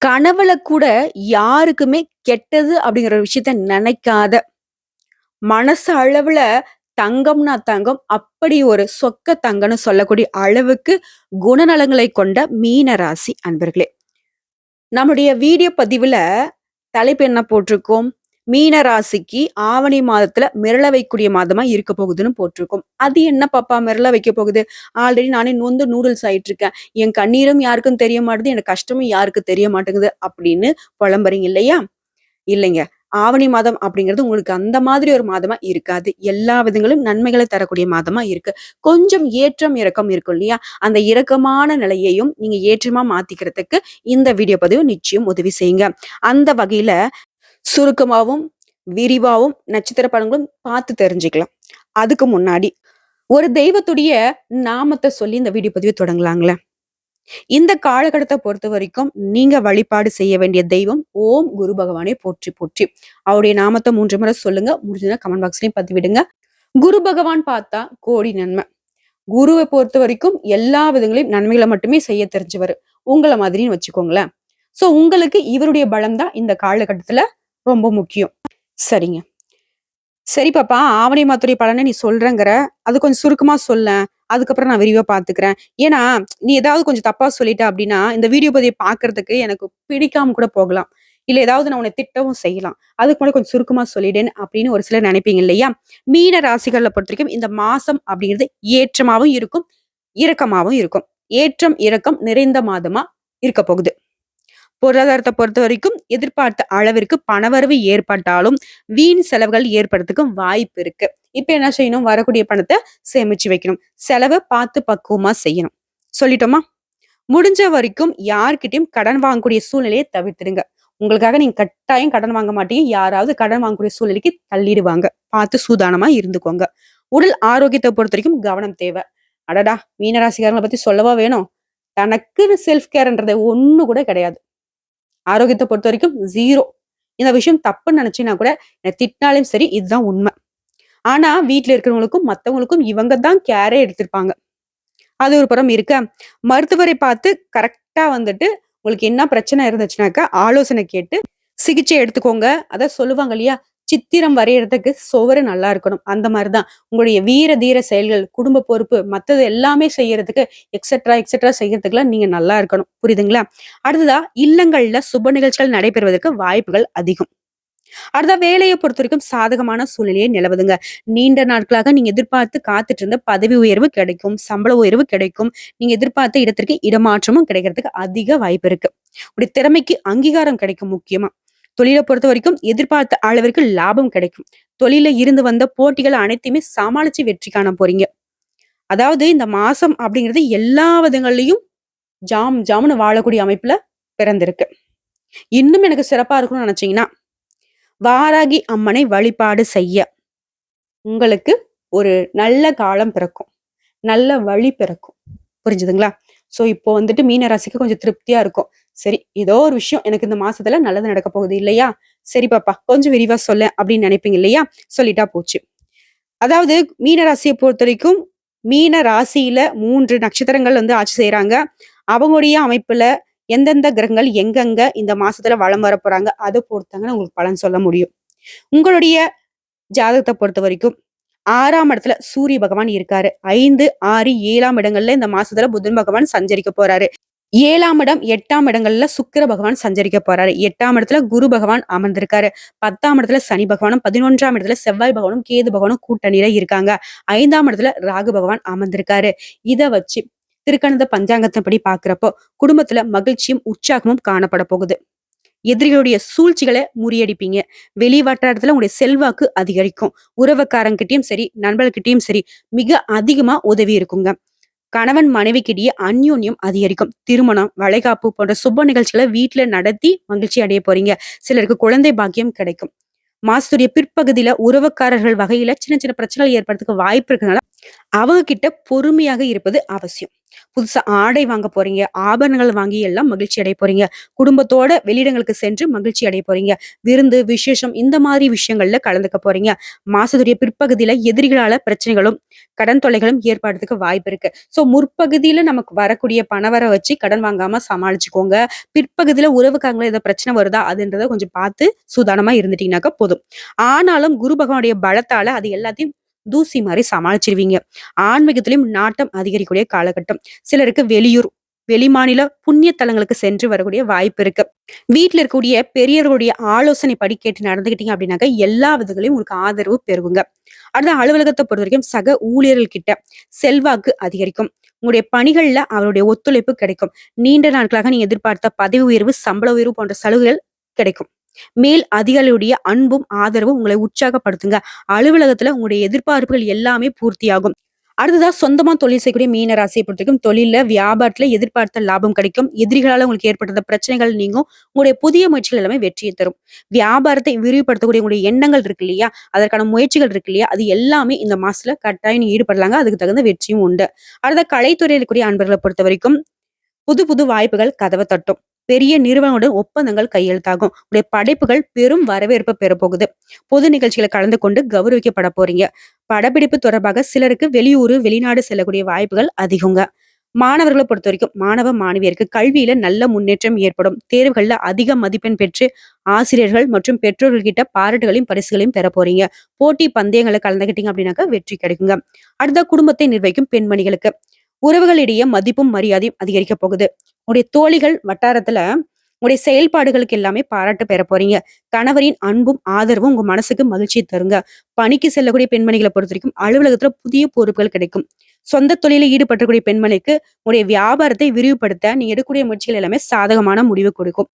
கனவுல கூட யாருக்குமே கெட்டது அப்படிங்கிற ஒரு விஷயத்த நினைக்காத, மனசு அளவுல தங்கம்னா தங்கம், அப்படி ஒரு சொக்க தங்கம்னு சொல்லக்கூடிய அளவுக்கு குணநலங்களை கொண்ட மீன ராசி அன்பர்களே. நம்முடைய வீடியோ பதிவுல தலைப்பு என்ன போட்டிருக்கோம்? மீன ராசிக்கு ஆவணி மாதத்துல மிரள வைக்கக்கூடிய மாதமா இருக்க போகுதுன்னு போட்டிருக்கோம். அது என்ன பாப்பா மிரள வைக்க போகுது? ஆல்ரெடி நானே நொந்து நூடுல்ஸ் ஆயிட்டு இருக்கேன். என் கண்ணீரும் யாருக்கும் தெரிய மாட்டுது. எனக்கு கஷ்டமும் யாருக்கும் தெரிய மாட்டேங்குது அப்படின்னு புலம்புறீங்க இல்லையா? இல்லைங்க. ஆவணி மாதம் அப்படிங்கிறது உங்களுக்கு அந்த மாதிரி ஒரு மாதமா இருக்காது. எல்லா விதங்களும் நன்மைகளை தரக்கூடிய மாதமா இருக்கு. கொஞ்சம் ஏற்றம், இறக்கம் இருக்கும் இல்லையா? அந்த இறக்கமான நிலையையும் நீங்க ஏற்றமா மாத்திக்கிறதுக்கு இந்த வீடியோ பதிவு நிச்சயம் உதவி செய்யுங்க. அந்த வகையில சுருக்கமாவும், விரிவாவும் நட்சத்திர பலன்களும் பார்த்து தெரிஞ்சுக்கலாம். அதுக்கு முன்னாடி ஒரு தெய்வத்துடைய நாமத்த சொல்லி இந்த வீடியோ பதிவு தொடங்கலாங்களேன். இந்த காலகட்டத்த பொறுத்தவரைக்கும் நீங்க வழிபாடு செய்ய வேண்டிய தெய்வம் ஓம் குரு பகவானே போற்றி போற்றி. அவருடைய நாமத்த 3 முறை சொல்லுங்க. முடிஞ்சதுன்னா கமெண்ட் பாக்ஸ்லயும் பதிவிடுங்க. குரு பகவான் பார்த்தா கோடி நன்மை. குருவ பொறுத்தவரைக்கும் எல்லா விதங்களையும் நன்மைகள மட்டுமே செய்ய தெரிஞ்சவரு. உங்கள மாதிரின்னு வச்சுக்கோங்களேன். சோ உங்களுக்கு இவருடைய பலம் தான் இந்த காலகட்டத்துல ரொம்ப முக்கியம். சரிங்க. சரி பாப்பா, ஆவணி மாதத்துடைய பலன நீ சொல்றேங்கிற. அது கொஞ்சம் சுருக்கமா சொல்லேன். அதுக்கப்புறம் நான் விரிவா பார்த்துக்கிறேன். ஏன்னா, நீ ஏதாவது கொஞ்சம் தப்பா சொல்லிட்ட அப்டின்னா, இந்த வீடியோ பதிவ பார்க்கறதுக்கு எனக்கு பிடிக்காம கூட போகலாம். இல்ல ஏதாவது நான் உன்ன திட்டவும் செய்யலாம். அதுக்கு முன்னாடி கொஞ்சம் சுருக்கமா சொல்லிடேன் அப்படின்னு ஒரு சிலர் நினைப்பீங்க இல்லையா? மீன ராசிகள பொறுத்தவரைக்கும் இந்த மாசம் அப்படிங்கிறது ஏற்றமாவும் இருக்கும், இறக்கமாவும் இருக்கும். ஏற்றம், இறக்கம் நிறைந்த மாதமா இருக்க போகுது. பொருளாதாரத்த பொறுத்தவரைக்கும் எதிர்பார்த்த அளவிற்கு பணவரவு ஏற்பட்டாலும், வீண் செலவுகள் ஏற்படுறதுக்கும் வாய்ப்பு இருக்கு. இப்ப என்ன செய்யணும்? வரக்கூடிய பணத்த சேமிச்சு வைக்கணும். செலவ பார்த்து பக்குவமா செய்யணும். சொல்லிட்டோமா? முடிஞ்ச வரைக்கும் யார்கிட்டயும் கடன் வாங்கக்கூடிய சூழ்நிலையை தவிர்த்துடுங்க. உங்களுக்காக நீங்க கட்டாயம் கடன் வாங்க மாட்டீங்க. யாராவது கடன் வாங்கக்கூடிய சூழ்நிலைக்கு தள்ளிடுவாங்க. பார்த்து சூதானமா இருந்துக்கோங்க. உடல் ஆரோக்கியத்த பொறுத்தவரைக்கும் கவனம் தேவை. அடடா! மீனராசிக்காரங்கள பத்தி சொல்லவா வேணும்? தனக்குன்னு செல்ஃப் கேர்ன்றது ஒண்ணு கூட கிடையாது. ஆரோக்கியத்த பொறுத்தவரைக்கும் 0. இந்த விஷயம் தப்புன்னு நினைச்சீங்கன்னா கூட என்ன திட்டினாலும் சரி, இதுதான் உண்மை. ஆனா வீட்ல இருக்கிறவங்களுக்கும், மத்தவங்களுக்கும் இவங்க தான் கேரே எடுத்திருப்பாங்க. அது ஒரு புறம் இருக்க, மருத்துவரை பார்த்து கரெக்ட்டா வந்துட்டு உங்களுக்கு என்ன பிரச்சனை இருந்துச்சுனாக்கா, ஆலோசனை கேட்டு சிகிச்சை எடுத்துக்கோங்க. அதான் சொல்லுவாங்க இல்லையா? சித்திரம் வரையறதுக்கு சுவரு நல்லா இருக்கணும். அந்த மாரி தான். உங்களுடைய வீர தீர செயல்கள், குடும்ப பொறுப்பு, மத்தது எல்லாமே செய்யறதுக்கு எக்ஸெட்ரா செய்யறதுக்குலாம் நீங்க நல்லா இருக்கணும். புரியுதுங்களா? அடுத்ததா இல்லங்கள்ல சுப நிகழ்ச்சிகள் நடைபெறுவதற்கு வாய்ப்புகள் அதிகம். அடுத்ததா வேலைய பொறுத்தவரைக்கும் சாதகமான சூழ்நிலையே நிலவுதுங்க. நீண்ட நாட்களாக நீங்க எதிர்பார்த்து காத்துட்டு இருந்த பதவி உயர்வு கிடைக்கும், சம்பள உயர்வு கிடைக்கும். நீங்க எதிர்பார்த்த இடத்திற்கு இடமாற்றமும் கிடைக்கிறதுக்கு அதிக வாய்ப்பு இருக்கு. உடைய திறமைக்கு அங்கீகாரம் கிடைக்கும் முக்கியமா. தொழில பொறுத்தவரைக்கும் எதிர்பார்த்த அளவிற்கு லாபம் கிடைக்கும். தொழில்ல இருந்து வந்த போட்டிகள் அனைத்தையுமே சமாளிச்சு வெற்றி காண போறீங்க. அதாவது இந்த மாசம் அப்படிங்கிறது எல்லா விதங்கள்லயும் ஜாம் ஜாம்னு வாழக்கூடிய அமைப்புல பிறந்திருக்கு. இன்னும் எனக்கு சிறப்பா இருக்கணும்னு நினைச்சீங்கன்னா, வாராகி அம்மனை வழிபாடு செய்ய உங்களுக்கு ஒரு நல்ல காலம் பிறக்கும். நல்ல வழி பிறக்கும். புரிஞ்சுதுங்களா? சோ இப்போ வந்துட்டு மீன ராசிக்கு கொஞ்சம் திருப்தியா இருக்கும். சரி, ஏதோ ஒரு விஷயம் எனக்கு இந்த மாசத்துல நல்லது நடக்க போகுது இல்லையா? சரி பாப்பா, கொஞ்சம் விரிவா சொல்லேன் அப்படின்னு நினைப்பீங்க இல்லையா? சொல்லிட்டா போச்சு. அதாவது மீன ராசிய பொறுத்தவரைக்கும், மீன ராசியில 3 நட்சத்திரங்கள் வந்து ஆட்சி செய்றாங்க. அவங்களுடைய அமைப்புல எந்தெந்த கிரகங்கள் எங்கெங்க இந்த மாசத்துல வலம் வரப்போறாங்க, அத பொறுத்தாங்க உங்களுக்கு பலன் சொல்ல முடியும். உங்களுடைய ஜாதகத்த பொறுத்தவரைக்கும் 6ஆம் இடத்துல சூரிய பகவான் இருக்காரு. 5, 6, 7ஆம் இடங்கள்ல இந்த மாசத்துல புதன் பகவான் சஞ்சரிக்க போறாரு. 7ஆம் இடம், 8ஆம் இடங்கள்ல சுக்கிர பகவான் சஞ்சரிக்க போறாரு. 8ஆம் இடத்துல குரு பகவான் அமர்ந்திருக்காரு. 10ஆம் இடத்துல சனி பகவானும், 11ஆம் இடத்துல செவ்வாய் பகவானும், கேது பகவானும் கூட்டணியில இருக்காங்க. 5ஆம் இடத்துல ராகு பகவான் அமர்ந்திருக்காரு. இத வச்சு திருக்கணித பஞ்சாங்கத்தின்படி பாக்குறப்போ, குடும்பத்துல மகிழ்ச்சியும், உற்சாகமும் காணப்பட போகுது. எதிரிகளுடைய சூழ்ச்சிகளை முறியடிப்பீங்க. வெளி வட்டாரத்துல உங்களுடைய செல்வாக்கு அதிகரிக்கும். உறவுக்காரங்கிட்டயும் சரி, நண்பர்கிட்டயும் சரி, மிக அதிகமா உதவி இருக்குங்க. கணவன் மனைவிக்கிடையே அந்யோன்யம் அதிகரிக்கும். திருமணம், வளைகாப்பு போன்ற சுப நிகழ்ச்சிகளை வீட்டுல நடத்தி மகிழ்ச்சி அடைய போறீங்க. சிலருக்கு குழந்தை பாக்கியம் கிடைக்கும். மாசத்துடைய பிற்பகுதியில உறவுக்காரர்கள் வகையில சின்ன சின்ன பிரச்சனைகள் ஏற்படுறதுக்கு வாய்ப்பு இருக்கனால அவங்க கிட்ட பொறுமையாக இருப்பது அவசியம். புதுசா ஆடை வாங்க போறீங்க. ஆபரணங்கள் வாங்கி எல்லாம் மகிழ்ச்சி அடைய போறீங்க. குடும்பத்தோட வெளியிடங்களுக்கு சென்று மகிழ்ச்சி அடைய போறீங்க. விருந்து, விசேஷம் இந்த மாதிரி விஷயங்கள்ல கலந்துக்க போறீங்க. மாசத்துடைய பிற்பகுதியில எதிரிகளால பிரச்சனைகளும், கடன் தொல்லைகளும் ஏற்படுறதுக்கு வாய்ப்பு இருக்கு. முற்பகுதியில நமக்கு வரக்கூடிய பணவரவ வச்சு கடன் வாங்காம சமாளிச்சுக்கோங்க. பிற்பகுதியில உறவுக்காரங்கள ஏதோ பிரச்சனை வருதா? அதுன்றத கொஞ்சம் பார்த்து சூதானமா இருந்துட்டீங்கனாக்கா போதும். ஆனாலும் குரு பகவானுடைய பலத்தால அது எல்லாத்தையும் தூசி மாரி சமாளிச்சிருவீங்க. ஆன்மீகத்திலும் நாட்டம் அதிகரிக்கக்கூடிய காலகட்டம். சிலருக்கு வெளியூர், வெளிமாநில புண்ணிய தலங்களுக்கு சென்று வரக்கூடிய வாய்ப்பு இருக்கு. வீட்ல இருக்கக்கூடிய பெரியவர்களுடைய ஆலோசனைப்படி கேட்டு நடந்துக்கிட்டீங்க அப்படின்னாக்க எல்லா விதங்களையும் உங்களுக்கு ஆதரவு பெருகுங்க. அடுத்த அலுவலகத்தை பொறுத்தவரைக்கும் சக ஊழியர்கள் கிட்ட செல்வாக்கு அதிகரிக்கும். உங்களுடைய பணிகள்ல அவருடைய ஒத்துழைப்பு கிடைக்கும். நீண்ட நாட்களாக நீங்க எதிர்பார்த்த பதவி உயர்வு, சம்பள உயர்வு போன்ற சலுகைகள் கிடைக்கும். மேல் அதிகாரியுடைய அன்பும் ஆதரவும் உங்களை உற்சாகப்படுத்துங்க. அலுவலகத்துல உங்களுடைய எதிர்பார்ப்புகள் எல்லாமே பூர்த்தியாகும். அடுத்ததா சொந்தமா தொழில் செய்யக்கூடிய மீன ராசியை பொறுத்தவரைக்கும் தொழில்ல, வியாபாரத்துல எதிர்பார்த்த லாபம் கிடைக்கும். எதிரிகளால உங்களுக்கு ஏற்பட்ட பிரச்சனைகள் நீங்கும். உங்களுடைய புதிய முயற்சிகள் எல்லாமே வெற்றியை தரும். வியாபாரத்தை விரிவுபடுத்தக்கூடிய உங்களுடைய எண்ணங்கள் இருக்கு இல்லையா? அதற்கான முயற்சிகள் இருக்கு இல்லையா? அது எல்லாமே இந்த மாசத்துல கட்டாயம் நீங்க ஈடுபடலாங்க. அதுக்கு தகுந்த வெற்றியும் உண்டு. அடுத்த கலைத்துறையில் இருக்கக்கூடிய அன்பர்களை பொறுத்த வரைக்கும் புது புது வாய்ப்புகள் கதவை தட்டும். பெரிய நிறுவனங்களுடன் ஒப்பந்தங்கள் கையெழுத்தாகும். உடைய படைப்புகள் பெரும் வரவேற்பு பெறப்போகுது. பொது நிகழ்ச்சிகளை கலந்து கொண்டு கௌரவிக்கப்பட போறீங்க. படப்பிடிப்பு தொடர்பாக சிலருக்கு வெளியூரு, வெளிநாடு செல்லக்கூடிய வாய்ப்புகள் அதிகங்க. மாணவர்களை பொறுத்த வரைக்கும் மாணவ மாணவியருக்கு கல்வியில நல்ல முன்னேற்றம் ஏற்படும். தேர்வுகள்ல அதிக மதிப்பெண் பெற்று ஆசிரியர்கள் மற்றும் பெற்றோர்கள் கிட்ட பாராட்டுகளையும் பரிசுகளையும் பெற போறீங்க. போட்டி பந்தயங்களை கலந்துகிட்டீங்க அப்படின்னாக்கா வெற்றி கிடைக்குங்க. அடுத்த குடும்பத்தை நிர்வகிக்கும் பெண்மணிகளுக்கு உறவுகளிடையே மதிப்பும் மரியாதையும் அதிகரிக்க போகுது. உடைய தோழிகள் வட்டாரத்துல உடைய செயல்பாடுகளுக்கு எல்லாமே பாராட்டு பெற போறீங்க. கணவரின் அன்பும் ஆதரவும் உங்க மனசுக்கு மகிழ்ச்சியை தருங்க. பணிக்கு செல்லக்கூடிய பெண்மணிகளை பொறுத்த வரைக்கும் அலுவலகத்துல புதிய பொறுப்புகள் கிடைக்கும். சொந்த தொழிலில் ஈடுபட்டக்கூடிய பெண்மணிக்கு உடைய வியாபாரத்தை விரிவுபடுத்த நீங்க எடுக்கக்கூடிய முயற்சிகள் எல்லாமே சாதகமான முடிவு கொடுக்கும்.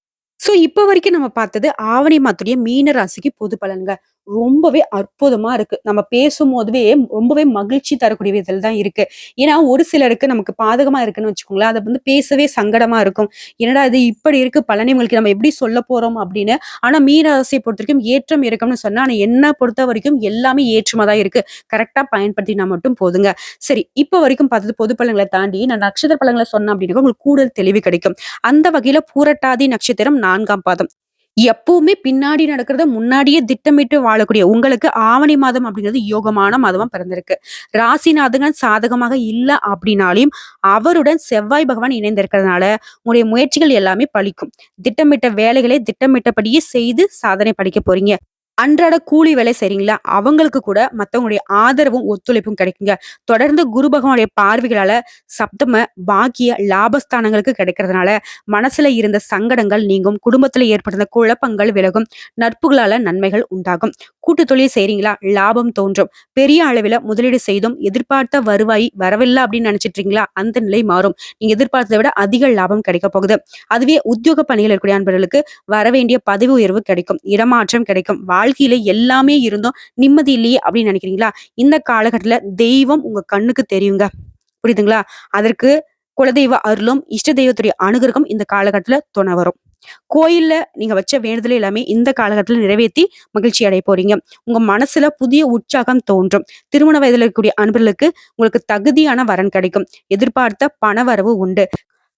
இப்ப வரைக்கும் நம்ம பார்த்தது ஆவணி மாதத்துடைய மீன ராசிக்கு பொது பலன்க. ரொம்பவே அற்புதமா இருக்கு. நம்ம பேசும்போதுவே ரொம்பவே மகிழ்ச்சி தரக்கூடிய விதத்துல தான் இருக்கு. ஏன்னா, ஒரு சிலருக்கு நமக்கு பாதகமா இருக்குன்னு வச்சுக்கோங்களேன். அத பேசவே சங்கடமா இருக்கும். என்னடா இது இப்படி இருக்கு பலனை உங்களுக்கு நம்ம எப்படி சொல்லப் போறோம் அப்படின்னு. ஆனா மீன ராசியை பொறுத்தவரைக்கும் ஏற்றம் இறக்கம்னு சொன்னா, ஆனா என்ன பொறுத்த வரைக்கும் எல்லாமே ஏற்றமா தான் இருக்கு. கரெக்ட்டா பயன்படுத்தினா மட்டும் போதுங்க. சரி, இப்ப வரைக்கும் பார்த்தது பொது பலன்கள தாண்டி நான் நட்சத்திர பலன்கள சொன்னேன் அப்படின்னா உங்களுக்கு கூடுதல் தெளிவு கிடைக்கும். அந்த வகையில பூரட்டாதி நட்சத்திரம் 4ஆம் பாதம். எப்பவுமே பின்னாடி நடக்கிறத முன்னாடியே திட்டமிட்டு வாழக்கூடிய உங்களுக்கு ஆவணி மாதம் அப்படிங்கிறது யோகமான மாதமா பிறந்திருக்கு. ராசிநாதன் சாதகமாக இல்ல அப்படின்னாலையும் அவருடன் செவ்வாய் பகவான் இணைந்திருக்கிறதுனால உங்களுடைய முயற்சிகள் எல்லாமே பலிக்கும். திட்டமிட்ட வேலைகளை திட்டமிட்டபடியே செய்து சாதனை படைக்க போறீங்க. அன்றாட கூலி வேலை செய்றீங்களா? அவங்களுக்கு கூட மத்தவங்களுடைய ஆதரவும், ஒத்துழைப்பும் கிடைக்குங்க. தொடர்ந்து குரு பகவானுடைய பார்வைகளால சப்தம, பாக்கிய, லாபஸ்தானங்களுக்கு கிடைக்கிறதுனால மனசுல இருந்த சங்கடங்கள் நீங்கும். குடும்பத்துல ஏற்பட்டிருந்த குழப்பங்கள் விலகும். நட்புகளால நன்மைகள் உண்டாகும். கூட்டு தொழில் செய்றீங்களா? லாபம் தோன்றும். பெரிய அளவில முதலீடு செய்தும் எதிர்பார்த்த வருவாய் வரவில்லை அப்படின்னு நினைச்சிட்டு இருக்கீங்களா? அந்த நிலை மாறும். நீங்க எதிர்பார்த்ததை விட அதிக லாபம் கிடைக்க போகுது. அதுவே உத்தியோக பணிகள் இருக்கக்கூடிய அன்பர்களுக்கு வரவேண்டிய பதவி உயர்வு கிடைக்கும். இடமாற்றம் கிடைக்கும். வாழ்க்கையில எல்லாமே இருந்தும் நிம்மதி இல்லையே அப்படின்னு நினைக்கிறீங்களா? இந்த காலகட்டத்துல தெய்வம் உங்க கண்ணுக்கு தெரியுங்க. புரியுதுங்களா? அதற்கு குலதெய்வ அருளும், இஷ்ட தெய்வத்துடைய அனுகிரகம் இந்த காலகட்டத்துல துணை வரும். கோயில்ல நீங்க வச்ச வேண்டுதல் எல்லாமே இந்த காலகட்டத்துல நிறைவேத்தி மகிழ்ச்சி அடைய போறீங்க. உங்க மனசுல புதிய உற்சாகம் தோன்றும். திருமண வயதுல இருக்கக்கூடிய அன்பர்களுக்கு உங்களுக்கு தகுதியான வரன் கிடைக்கும். எதிர்பார்த்த பண வரவு உண்டு.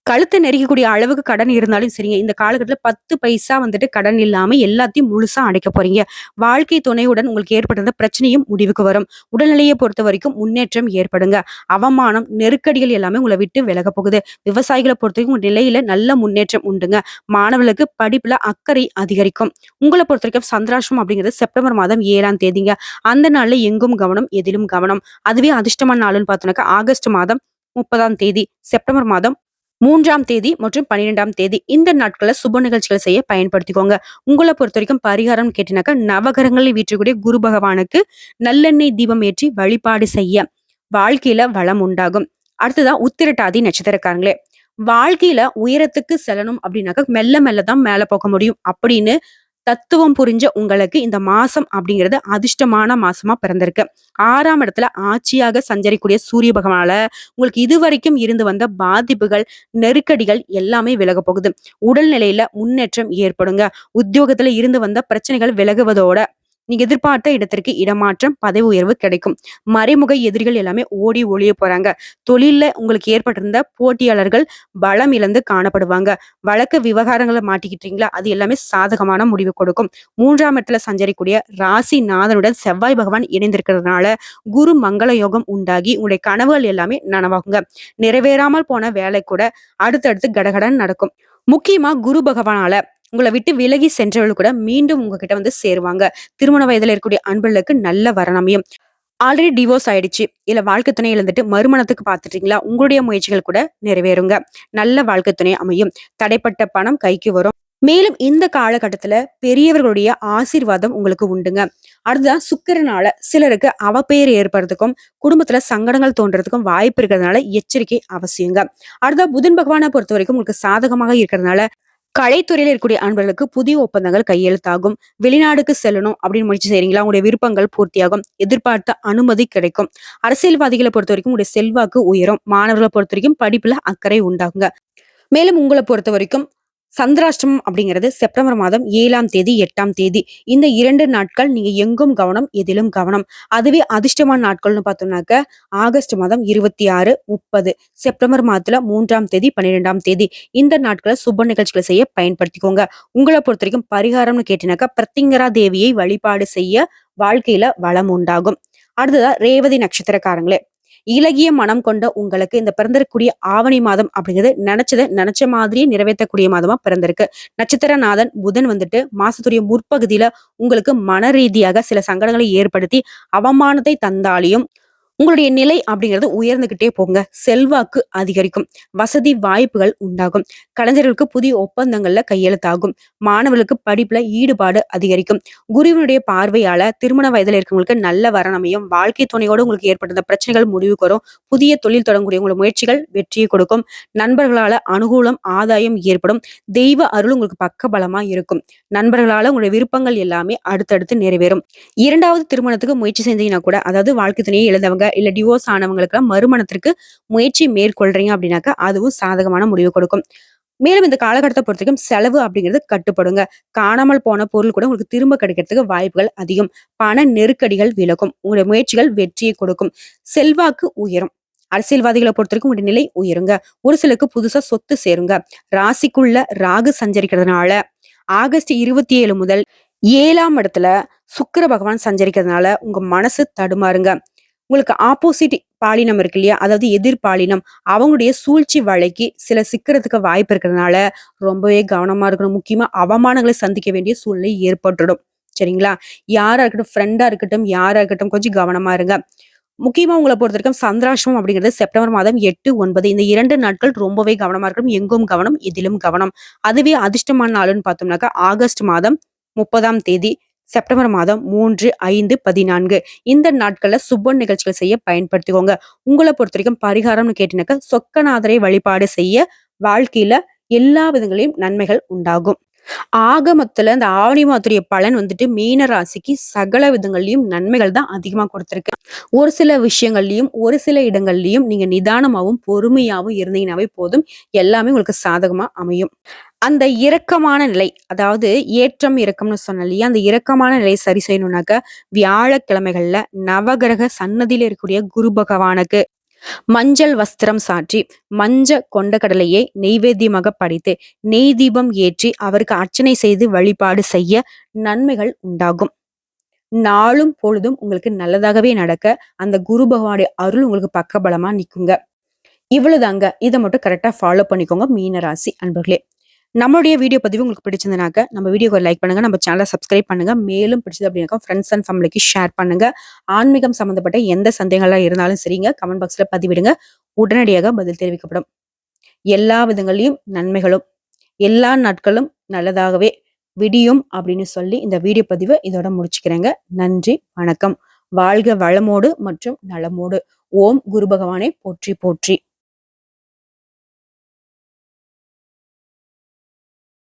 கழுத்தை நெரிக்கக்கூடிய அளவுக்கு கடன் இருந்தாலும் சரிங்க. இந்த காலகட்டத்துல 10 பைசா கடன் இல்லாம எல்லாத்தையும் முழுசா அடைக்க போறீங்க. வாழ்க்கை துணையுடன் உங்களுக்கு ஏற்பட்டிருந்த பிரச்சனையும் முடிவுக்கு வரும். உடல்நிலையை பொறுத்த வரைக்கும் முன்னேற்றம் ஏற்படுங்க. அவமானம், நெருக்கடிகள் எல்லாமே உங்களை விட்டு விலக போகுது. விவசாயிகளை பொறுத்த வரைக்கும் உங்க நிலையில நல்ல முன்னேற்றம் உண்டுங்க. மாணவர்களுக்கு படிப்புல அக்கறை அதிகரிக்கும். உங்களை பொறுத்த வரைக்கும் சந்திராஷ்டிரம் அப்படிங்கிறது செப்டம்பர் மாதம் 7ஆம் தேதிங்க. அந்த நாள்ல எங்கும் கவனம், எதிலும் கவனம். அதுவே அதிர்ஷ்டமான நாளுன்னு பார்த்தோம்னாக்கா ஆகஸ்ட் மாதம் 30ஆம் தேதி, செப்டம்பர் மாதம் 3ஆம் தேதி மற்றும் 12ஆம் தேதி இந்த நாட்கள்ல சுப நிகழ்ச்சிகள் செய்ய பயன்படுத்திக்கோங்க. உங்களை பொறுத்த வரைக்கும் பரிகாரம் கேட்டினாக்கா நவகிரகங்களில் வீற்றக்கூடிய குரு பகவானுக்கு நல்லெண்ணெய் தீபம் ஏற்றி வழிபாடு செய்ய வாழ்க்கையில வளம் உண்டாகும். அடுத்ததான் உத்திரட்டாதி நட்சத்திரக்காரங்களே, வாழ்க்கையில உயரத்துக்கு செல்லணும் அப்படின்னாக்கா மெல்ல மெல்ல தான் மேல போக முடியும் அப்படின்னு தத்துவம் புரிஞ்ச உங்களுக்கு இந்த மாசம் அப்படிங்கிறது அதிர்ஷ்டமான மாசமா பிறந்திருக்கு. 6ஆம் இடத்துல ஆட்சியாக சஞ்சரிக்கூடிய சூரிய பகவானால உங்களுக்கு இதுவரைக்கும் இருந்து வந்த பாதிப்புகள், நெருக்கடிகள் எல்லாமே விலக போகுது. உடல்நிலையில முன்னேற்றம் ஏற்படுங்க. உத்தியோகத்துல இருந்து வந்த பிரச்சனைகள் விலகுவதோட நீங்க எதிர்பார்த்த இடத்திற்கு இடமாற்றம், பதவி உயர்வு கிடைக்கும். மறைமுக எதிரிகள் எல்லாமே ஓடி ஒளிய போறாங்க. தொழில்ல உங்களுக்கு ஏற்பட்டிருந்த போட்டியாளர்கள் பலம் இழந்து காணப்படுவாங்க. வழக்கு விவகாரங்கள மாட்டிக்கிட்டீங்களா? அது எல்லாமே சாதகமான முடிவு கொடுக்கும். 3ஆம் இடத்துல சஞ்சரிக்கூடிய ராசிநாதனுடன் செவ்வாய் பகவான் இணைந்திருக்கிறதுனால குரு மங்கள யோகம் உண்டாகி உங்களுடைய கனவுகள் எல்லாமே நனவாகுங்க. நிறைவேறாமல் போன வேலை கூட அடுத்தடுத்து கடகடன்னு நடக்கும். முக்கியமா குரு பகவானால உங்கள விட்டு விலகி சென்றவர்கள் கூட மீண்டும் உங்ககிட்ட வந்து சேருவாங்க. திருமண வயதுல இருக்கக்கூடிய அன்பர்களுக்கு நல்ல வரன் அமையும். ஆல்ரெடி டிவோர்ஸ் ஆயிடுச்சு, இல்ல வாழ்க்கை துணை இழந்துட்டு மறுமணத்துக்கு பாத்துட்டீங்களா? உங்களுடைய முயற்சிகள் கூட நிறைவேறுங்க. நல்ல வாழ்க்கை துணை அமையும். தடைப்பட்ட பணம் கைக்கு வரும். மேலும் இந்த காலகட்டத்துல பெரியவர்களுடைய ஆசீர்வாதம் உங்களுக்கு உண்டுங்க. அடுத்ததான் சுக்கிரனால சிலருக்கு அவப்பெயர் ஏற்படுறதுக்கும் குடும்பத்துல சங்கடங்கள் தோன்றதுக்கும் வாய்ப்பு இருக்கிறதுனால எச்சரிக்கை அவசியங்க. அடுத்தா புதன் பகவானை பொறுத்த வரைக்கும் உங்களுக்கு சாதகமாக இருக்கிறதுனால கலைத்துறையில இருக்கக்கூடிய அன்பர்களுக்கு புதிய ஒப்பந்தங்கள் கையெழுத்தாகும். வெளிநாடுக்கு செல்லணும் அப்படின்னு முயற்சி செய்றீங்களா? உங்களுடைய விருப்பங்கள் பூர்த்தியாகும். எதிர்பார்த்த அனுமதி கிடைக்கும். அரசியல்வாதிகளை பொறுத்த வரைக்கும் உங்களுடைய செல்வாக்கு உயரும். மாணவர்களை பொறுத்த வரைக்கும் படிப்புல அக்கறை உண்டாகுங்க. மேலும் உங்கள பொறுத்தவரைக்கும் சந்திராஷ்டமம் அப்படிங்கிறது செப்டம்பர் மாதம் 7ஆம் தேதி, 8ஆம் தேதி. இந்த 2 நாட்கள் நீங்க எங்கும் கவனம், எதிலும் கவனம். அதுவே அதிர்ஷ்டமான நாட்கள்னு பார்த்தோம்னாக்க ஆகஸ்ட் மாதம் 26, 30, செப்டம்பர் மாதத்துல 3ஆம் தேதி, 12ஆம் தேதி. இந்த நாட்களை சுப நிகழ்ச்சிகளை செய்ய பயன்படுத்திக்கோங்க. உங்கள பொறுத்தவரைக்கும் பரிகாரம்னு கேட்டீங்கன்னாக்கா பிரத்திங்கரா தேவியை வழிபாடு செய்ய வாழ்க்கையில வளம் உண்டாகும். அடுத்ததா ரேவதி நட்சத்திரக்காரங்களே, இளகிய மனம் கொண்ட உங்களுக்கு இந்த பிறந்திருக்கக்கூடிய ஆவணி மாதம் அப்படிங்கிறது நினைச்சதை நினைச்ச மாதிரியே நிறைவேற்றக்கூடிய மாதமா பிறந்திருக்கு. நட்சத்திரநாதன் புதன் வந்துட்டு மாசத்துடைய முற்பகுதியில உங்களுக்கு மன ரீதியாக சில சங்கடங்களை ஏற்படுத்தி அவமானத்தை தந்தாலையும் உங்களுடைய நிலை அப்படிங்கிறது உயர்ந்துகிட்டே போங்க. செல்வாக்கு அதிகரிக்கும். வசதி வாய்ப்புகள் உண்டாகும். கலைஞர்களுக்கு புதிய ஒப்பந்தங்கள்ல கையெழுத்தாகும். மாணவர்களுக்கு படிப்புல ஈடுபாடு அதிகரிக்கும். குருவினுடைய பார்வையால திருமண வயதுல இருக்கவங்களுக்கு நல்ல வரன் அமையும். வாழ்க்கை துணையோடு உங்களுக்கு ஏற்பட்ட பிரச்சனைகள் முடிவுக்கு வரும். புதிய தொழில் தொடங்கக்கூடிய உங்களோட முயற்சிகள் வெற்றியை கொடுக்கும். நண்பர்களால அனுகூலம், ஆதாயம் ஏற்படும். தெய்வ அருள் உங்களுக்கு பக்கபலமா இருக்கும். நண்பர்களால உங்களுடைய விருப்பங்கள் எல்லாமே அடுத்தடுத்து நிறைவேறும். 2வது திருமணத்துக்கு முயற்சி செஞ்சீங்கன்னா கூட, அதாவது வாழ்க்கை துணையை இழந்தவங்க இல்ல டிவோர்ஸ் ஆனவங்களுக்கு மறுமணத்திற்கு முயற்சி மேற்கொள்றீங்க அப்படின்னாக்கா அதுவும் சாதகமான முடிவு கொடுக்கும். மேலும் இந்த காலகட்டத்தை பொறுத்த வரைக்கும் செலவு அப்படிங்கிறது கட்டுப்படுங்க. காணாமல் போன பொருள் கூட உங்களுக்கு திரும்ப கிடைக்கிறதுக்கு வாய்ப்புகள் அதிகம். பண நெருக்கடிகள் விலகும். உங்களுடைய முயற்சிகள் வெற்றியை கொடுக்கும். செல்வாக்கு உயரும். அரசியல்வாதிகளை பொறுத்த வரைக்கும் உங்களுடைய நிலை உயருங்க. ஒரு சிலருக்கு புதுசா சொத்து சேருங்க. ராசிக்குள்ள ராகு சஞ்சரிக்கிறதுனால ஆகஸ்ட் 27 முதல் 7ஆம் இடத்துல சுக்கிர பகவான் சஞ்சரிக்கிறதுனால உங்க மனசு தடுமாறுங்க. உங்களுக்கு ஆப்போசிட் பாலினம் இருக்கு இல்லையா? அதாவது எதிர்பாலினம் அவங்களுடைய சூழ்ச்சி வலைக்கு சில சிக்கிறதுக்கு வாய்ப்பு இருக்கிறதுனால ரொம்பவே கவனமா இருக்கணும். முக்கியமா அவமானங்களை சந்திக்க வேண்டிய சூழ்நிலை ஏற்பட்டுடும். சரிங்களா? யாரா இருக்கட்டும், ஃப்ரெண்டா இருக்கட்டும், யாரா இருக்கட்டும், கொஞ்சம் கவனமா இருங்க. முக்கியமா உங்களை பொறுத்த வரைக்கும் சந்திராஷ்டமம் அப்படிங்கிறது செப்டம்பர் மாதம் 8, 9 இந்த 2 நாட்கள் ரொம்பவே கவனமா இருக்கணும். எங்கும் கவனம், எதிலும் கவனம். அதுவே அதிர்ஷ்டமான நாளுன்னு பார்த்தோம்னாக்கா ஆகஸ்ட் மாதம் 30ஆம் தேதி, செப்டம்பர் மாதம் 3, 5, 14 இந்த நாட்கள்ல சுப நிகழ்ச்சிகள் செய்ய பயன்படுத்திக்கோங்க. உங்களை பொறுத்த வரைக்கும் பரிகாரம்னு கேட்டீங்கன்னாக்கா சொக்கநாதரை வழிபாடு செய்ய வாழ்க்கையில எல்லா விதங்களையும் நன்மைகள் உண்டாகும். ஆகமத்துல இந்த ஆவணி மாதத்துடைய பலன் வந்துட்டு மீன ராசிக்கு சகல விதங்கள்லயும் நன்மைகள் தான் அதிகமா கொடுத்திருக்கு. ஒரு சில விஷயங்கள்லயும் ஒரு சில இடங்கள்லயும் நீங்க நிதானமாவும் பொறுமையாவும் இருந்தீங்கன்னாவே போதும். எல்லாமே உங்களுக்கு சாதகமா அமையும். அந்த இரக்கமான நிலை, அதாவது ஏற்றம் இறக்கம்னு சொன்ன இல்லையா? அந்த இரக்கமான நிலையை சரி செய்யணும்னாக்க வியாழக்கிழமைகள்ல நவகிரக சன்னதியில இருக்கக்கூடிய குரு பகவானுக்கு மஞ்சள் வஸ்திரம் சாற்றி மஞ்ச கொண்ட கடலையை நெய்வேத்தியமாக படைத்து நெய் தீபம் ஏற்றி அவருக்கு அர்ச்சனை செய்து வழிபாடு செய்ய நன்மைகள் உண்டாகும். நாளும் பொழுதும் உங்களுக்கு நல்லதாகவே நடக்க அந்த குரு பகவானுடைய அருள் உங்களுக்கு பக்கபலமா நிக்குங்க. இவ்வளவுதாங்க. இதை மட்டும் கரெக்டா ஃபாலோ பண்ணிக்கோங்க மீனராசி அன்பர்களே. நம்மளுடைய வீடியோ பதிவு உங்களுக்கு பிடிச்சிருந்தனாக்க நம்ம வீடியோக்கு லைக் பண்ணுங்க, நம்ம சேனலை சப்ஸ்கிரைப் பண்ணுங்க. மேலும் பிடிச்சது அப்படின்னாக்கா ஃப்ரெண்ட்ஸ் அண்ட் ஃபேமிலிக்கு ஷேர் பண்ணுங்க. ஆன்மீகம் சம்பந்தப்பட்ட எந்த சந்தேகங்களா இருந்தாலும் சரிங்க, கமெண்ட் பாக்ஸ்ல பதிவிடுங்க. உடனடியாக பதில் தெரிவிக்கப்படும். எல்லா விதங்களையும் நன்மைகளும் எல்லா நாட்களும் நல்லதாகவே விடியும் அப்படின்னு சொல்லி இந்த வீடியோ பதிவை இதோட முடிச்சுக்கிறேங்க. நன்றி, வணக்கம். வாழ்க வளமோடு மற்றும் நலமோடு. ஓம் குரு பகவானை போற்றி போற்றி.